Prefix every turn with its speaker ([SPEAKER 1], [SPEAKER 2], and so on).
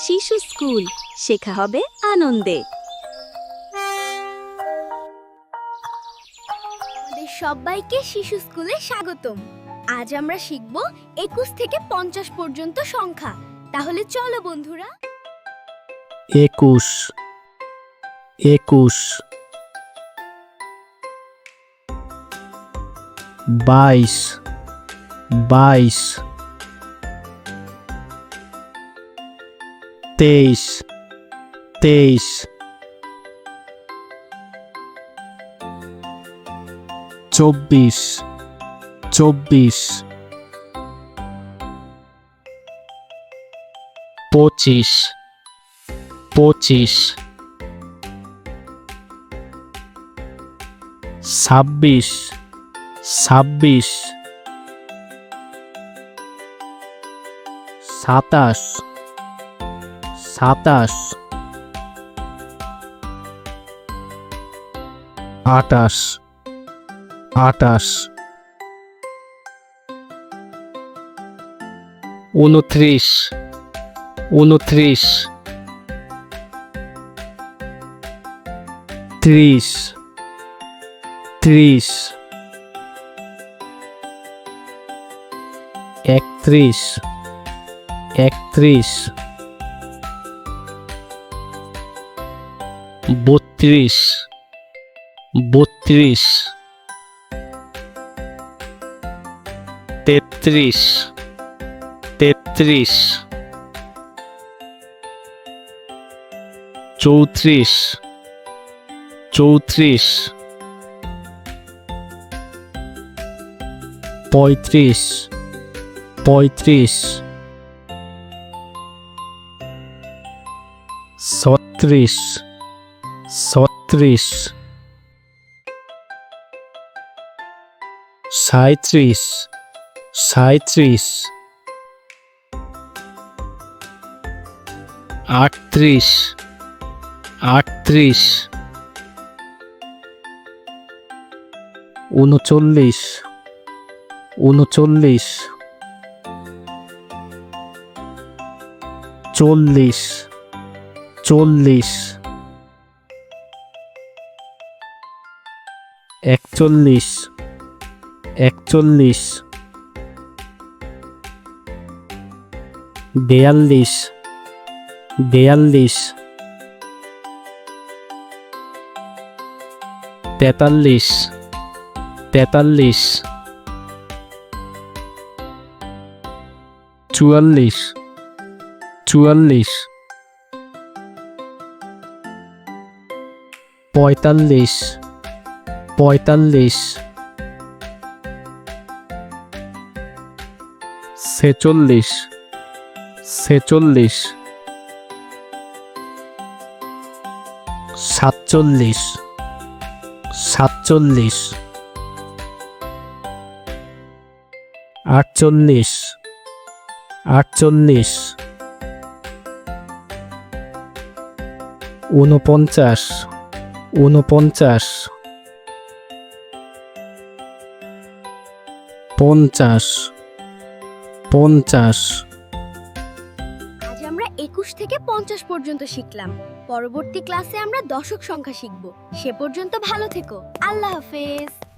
[SPEAKER 1] শিশু স্কুল, শেখা হবে আনন্দে।
[SPEAKER 2] আমাদের সবাইকে শিশু স্কুলে স্বাগতম। আজ আমরা শিখব 21 থেকে 50 পর্যন্ত সংখ্যা। তাহলে চলো বন্ধুরা।
[SPEAKER 3] 21 21 22 22 23 23 24 24 25 25 26 26 27 27 28 28 29 29 30 30 31 31 32 32 33 33 34 34 35 35 36 36 37 37 38 38 39 39 40 40 41 41 42 42 43 43 44 44 45 45 46 46 47 47 48 48 49 49 50 50
[SPEAKER 2] আজ আমরা 21 থেকে 50 পর্যন্ত শিখলাম। পরবর্তী ক্লাসে আমরা দশক সংখ্যা শিখব। সে পর্যন্ত ভালো থেকো। আল্লাহ হাফেজ।